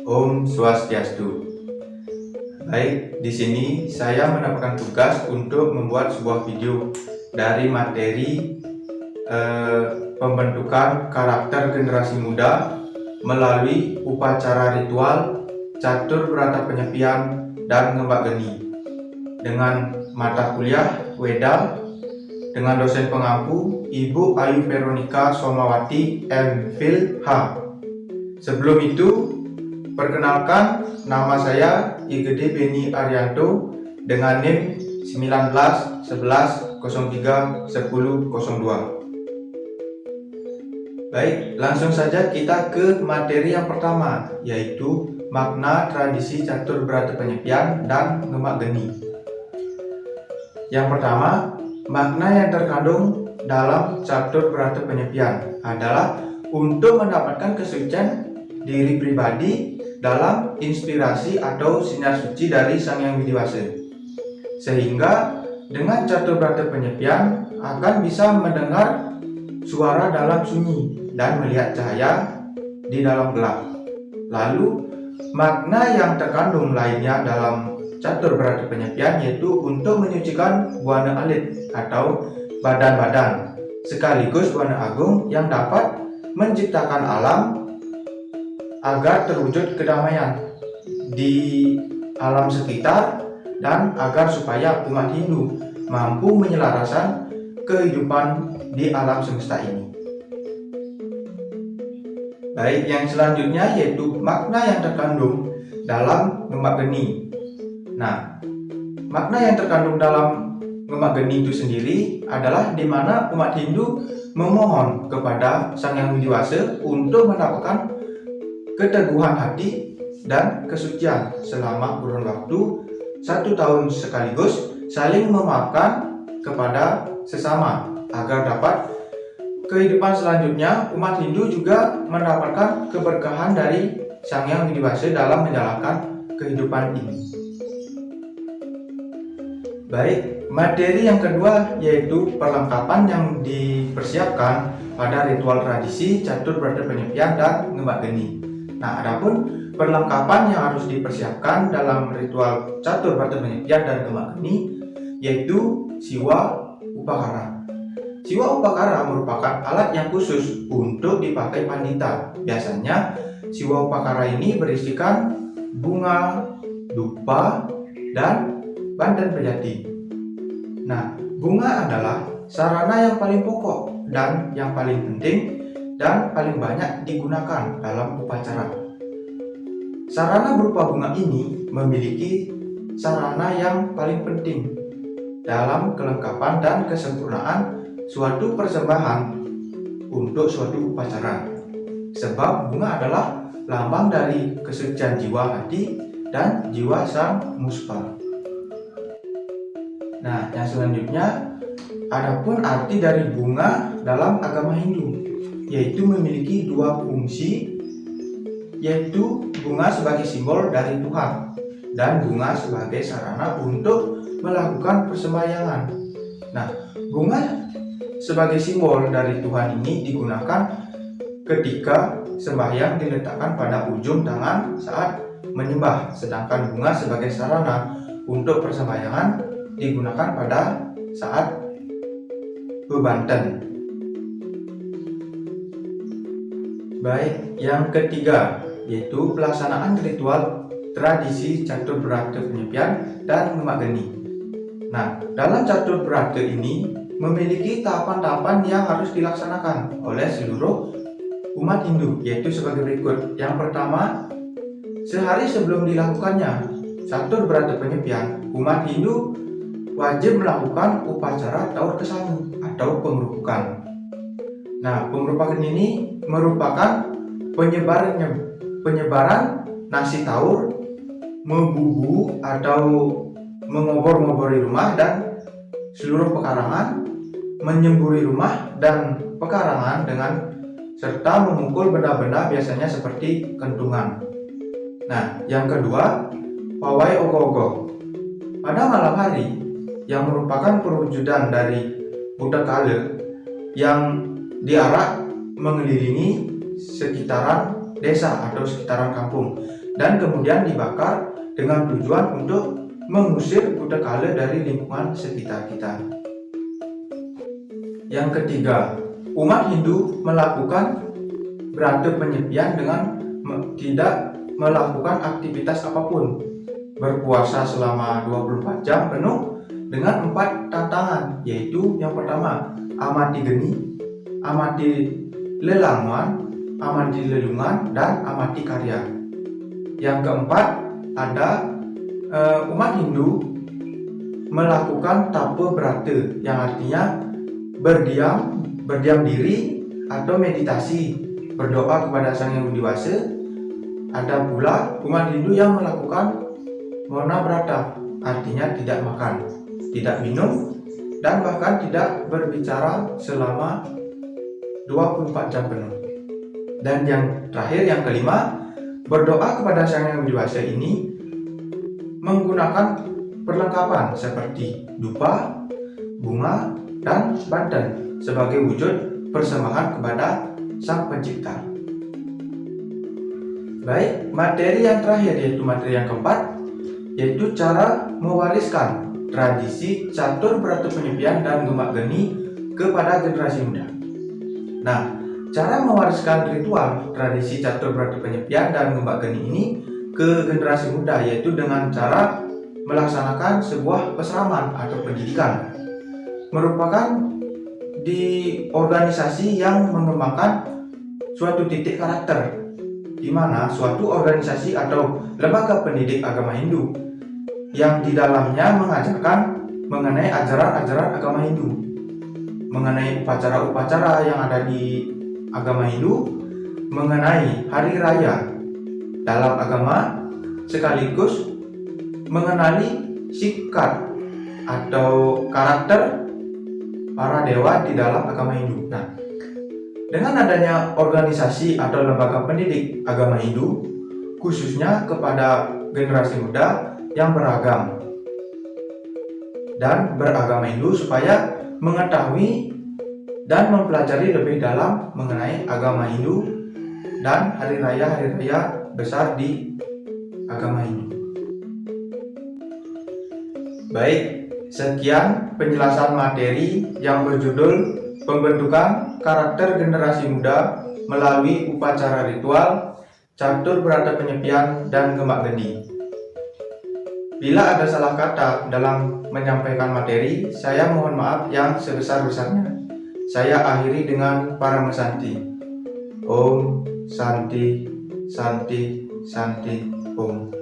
Om Swastiastu. Baik, di sini saya mendapatkan tugas untuk membuat sebuah video dari materi pembentukan karakter generasi muda melalui upacara ritual catur berata penyepian dan ngembak geni dengan mata kuliah Weda dengan dosen pengampu Ibu Ayu Veronica Somawati MPhil H. Sebelum itu, perkenalkan, nama saya Igede Beni Arianto dengan NIM 19 11 03 10 02. Baik, langsung saja kita ke materi yang pertama, yaitu makna tradisi catur berata penyepian dan ngembak geni. Yang pertama, makna yang terkandung dalam catur berata penyepian adalah untuk mendapatkan kesucian diri pribadi dalam inspirasi atau sinar suci dari Sang Hyang Widi-Wasa, sehingga dengan catur berata penyepian akan bisa mendengar suara dalam sunyi dan melihat cahaya di dalam gelap. Lalu makna yang terkandung lainnya dalam catur berata penyepian yaitu untuk menyucikan buana alit atau badan-badan sekaligus buana agung yang dapat menciptakan alam agar terwujud kedamaian di alam sekitar dan agar supaya umat Hindu mampu menyelaraskan kehidupan di alam semesta ini. Baik, yang selanjutnya yaitu makna yang terkandung dalam ngembak geni. Nah, makna yang terkandung dalam ngembak geni itu sendiri adalah di mana umat Hindu memohon kepada Sang Hyang Widi-Wasa untuk mendapatkan keteguhan hati dan kesucian selama kurun waktu 1 tahun sekaligus saling memaafkan kepada sesama agar dapat kehidupan selanjutnya umat Hindu juga mendapatkan keberkahan dari Sang Hyang Widi-Wasa dalam menjalankan kehidupan ini. Baik, materi yang kedua yaitu perlengkapan yang dipersiapkan pada ritual tradisi catur berata penyepian dan ngembak geni. Nah, adapun perlengkapan yang harus dipersiapkan dalam ritual catur berata penyepian dan ngembak geni yaitu siwa upakara. Siwa upakara merupakan alat yang khusus untuk dipakai pandita. Biasanya siwa upakara ini berisikan bunga, dupa, dan bandan pejati. Nah, bunga adalah sarana yang paling pokok dan yang paling penting dan paling banyak digunakan dalam upacara. Sarana berupa bunga ini memiliki sarana yang paling penting dalam kelengkapan dan kesempurnaan suatu persembahan untuk suatu upacara. Sebab bunga adalah lambang dari kesucian jiwa hati dan jiwa sang muspa. Nah, yang selanjutnya adapun arti dari bunga dalam agama Hindu, yaitu memiliki dua fungsi, yaitu bunga sebagai simbol dari Tuhan dan bunga sebagai sarana untuk melakukan persembahyangan. Nah, bunga sebagai simbol dari Tuhan ini digunakan ketika sembahyang diletakkan pada ujung tangan saat menyembah, sedangkan bunga sebagai sarana untuk persembahyangan digunakan pada saat bebanten. Baik, yang ketiga yaitu pelaksanaan ritual tradisi catur berata penyepian dan ngembak geni. Nah, dalam catur berata ini memiliki tahapan-tahapan yang harus dilaksanakan oleh seluruh umat Hindu, yaitu sebagai berikut. Yang pertama, sehari sebelum dilakukannya catur berata penyepian, umat Hindu wajib melakukan upacara taur kesanu atau pengerupukan. Nah, pengerupukan ini merupakan penyebaran nasi taur, membubu atau mengobor-ngobori rumah dan seluruh pekarangan, menyemburi rumah dan pekarangan dengan serta memukul benda-benda biasanya seperti kentungan. Nah, yang kedua, pawai ogoh-ogoh. Pada malam hari yang merupakan perwujudan dari Buddha Kala yang diarak mengelilingi sekitaran desa atau sekitaran kampung, dan kemudian dibakar dengan tujuan untuk mengusir buta kala dari lingkungan sekitar kita. Yang ketiga, umat Hindu melakukan berata penyepian dengan tidak melakukan aktivitas apapun, berpuasa selama 24 jam penuh dengan 4 tantangan, yaitu yang pertama, amati geni, amati lelanguan, amati lelungan, dan amati karya. Yang keempat, ada umat Hindu melakukan tapa berata, yang artinya berdiam diri atau meditasi, berdoa kepada Sang Yang Widi Wasa. Ada pula umat Hindu yang melakukan Mauna Brata, artinya tidak makan, tidak minum, dan bahkan tidak berbicara selama 24 jam penuh. Dan yang terakhir, yang kelima, berdoa kepada Sang Yang Widi Wasa ini menggunakan perlengkapan seperti dupa, bunga, dan banten sebagai wujud persembahan kepada Sang Pencipta. Baik, materi yang terakhir yaitu materi yang keempat, yaitu cara mewariskan tradisi catur berata penyepian dan gemak geni kepada generasi muda. Nah, cara mewariskan ritual tradisi catur berata penyepian dan gemak geni ini ke generasi muda yaitu dengan cara melaksanakan sebuah peseraman atau pendidikan. Merupakan di organisasi yang mengembangkan suatu titik karakter, di mana suatu organisasi atau lembaga pendidik agama Hindu yang di dalamnya mengajarkan mengenai ajaran-ajaran agama Hindu, mengenai upacara-upacara yang ada di agama Hindu, mengenai hari raya dalam agama, sekaligus mengenali sikap atau karakter para dewa di dalam agama Hindu. Nah, dengan adanya organisasi atau lembaga pendidik agama Hindu, khususnya kepada generasi muda yang beragam dan beragama Hindu, supaya mengetahui dan mempelajari lebih dalam mengenai agama Hindu dan hari raya besar di agama Hindu. Baik, sekian penjelasan materi yang berjudul Pembentukan Karakter Generasi Muda melalui Upacara Ritual, Catur Berata Penyepian, dan Gemak Geni. Bila ada salah kata dalam menyampaikan materi, saya mohon maaf yang sebesar-besarnya. Saya akhiri dengan Parama Santi. Om Santi Santi Santi Om.